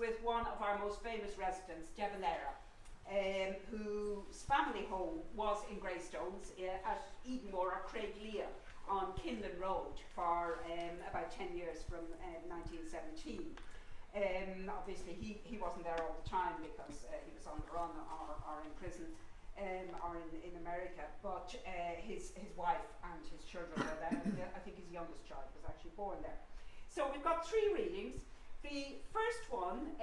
with one of our most famous residents, De Valera, whose family home was in Greystones at Edenmore or Craiglea on Kinlan Road for about 10 years from 1917. Obviously he wasn't there all the time because he was on the run or in prison or in America, but his wife and his children were there, and I think his youngest child was actually born there. So we've got 3 readings. The first one,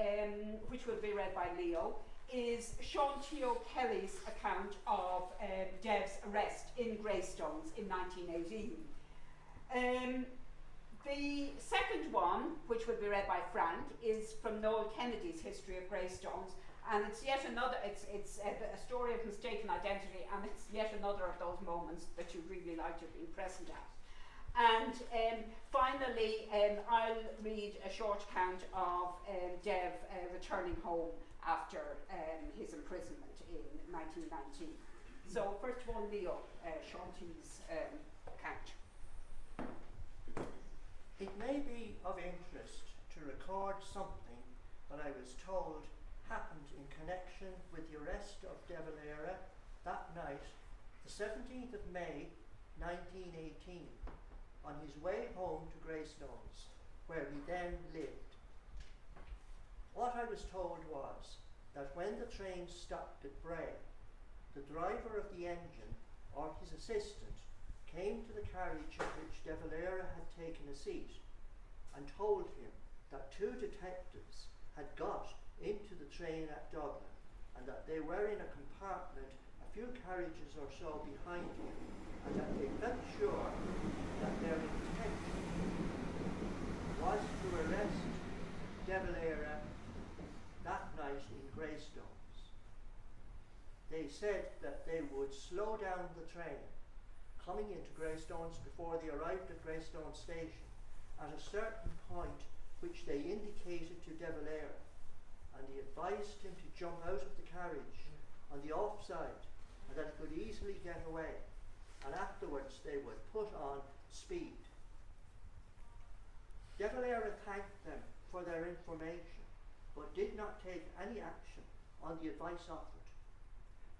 which will be read by Leo, is Sean Teo Kelly's account of Dev's arrest in Greystones in 1918. The second one, which will be read by Frank, is from Noel Kennedy's History of Greystones, and it's yet another, it's a story of mistaken identity, and it's yet another of those moments that you'd really like to have been present at. And finally, I'll read a short account of Dev returning home after his imprisonment in 1919. So first of all, Leo, Shanti's account. It may be of interest to record something that I was told happened in connection with the arrest of De Valera that night, the 17th of May 1918, on his way home to Greystones, where he then lived. What I was told was that when the train stopped at Bray, the driver of the engine or his assistant came to the carriage in which De Valera had taken a seat and told him that 2 detectives had got into the train at Dublin and that they were in a compartment a few carriages or so behind him, and that they felt sure that their intention was to arrest De Valera that night in Greystones. They said that they would slow down the train coming into Greystones before they arrived at Greystones station at a certain point which they indicated to De Valera, and they advised him to jump out of the carriage on the offside and that he could easily get away, and afterwards they would put on speed. De Valera thanked them for their information, but did not take any action on the advice offered.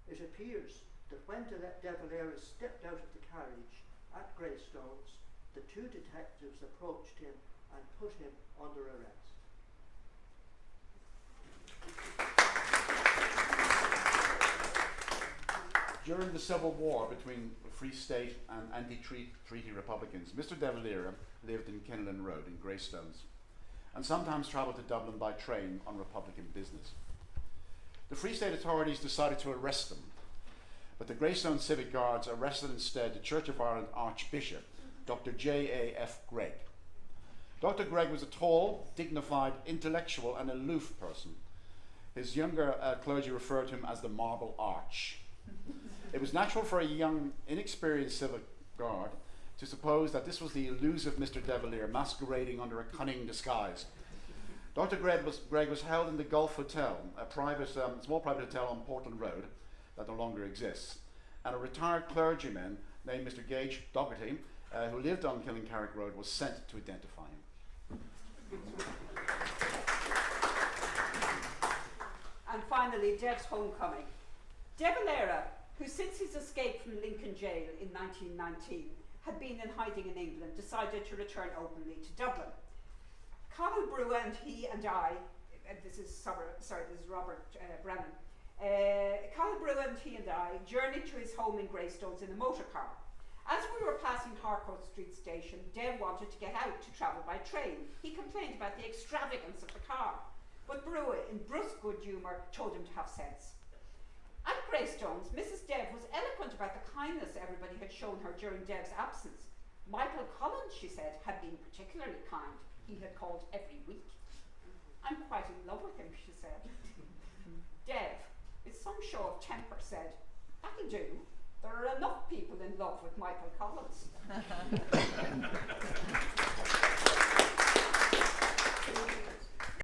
It appears that when De Valera stepped out of the carriage at Greystones, the 2 detectives approached him and put him under arrest. During the Civil War between the Free State and anti-treaty Republicans, Mr. De Valera lived in Kinlan Road in Greystones and sometimes travelled to Dublin by train on Republican business. The Free State authorities decided to arrest him, but the Greystones Civic Guards arrested instead the Church of Ireland Archbishop, Dr. J.A.F. Gregg. Dr. Gregg was a tall, dignified, intellectual and aloof person. His younger clergy referred to him as the Marble Arch. It was natural for a young, inexperienced civic guard to suppose that this was the elusive Mr. De Valera masquerading under a cunning disguise. Dr. Gregg was held in the Gulf Hotel, a private, small private hotel on Portland Road that no longer exists, and a retired clergyman named Mr. Gage Dougherty, who lived on Killincarrick Road, was sent to identify him. And finally, Dev's homecoming. De Valera, who since his escape from Lincoln Jail in 1919 had been in hiding in England, decided to return openly to Dublin. Cathal Brugha and he and I, this is Robert Brennan, Cathal Brugha and he and I journeyed to his home in Greystones in a motor car. As we were passing Harcourt Street station, Dev wanted to get out to travel by train. He complained about the extravagance of the car, but Brugha, in brusque good humour, told him to have sense. At Greystones, Mrs. Dev was eloquent about the kindness everybody had shown her during Dev's absence. Michael Collins, she said, had been particularly kind. He had called every week. I'm quite in love with him, she said. Dev, with some show of temper, said, that'll do. There are enough people in love with Michael Collins.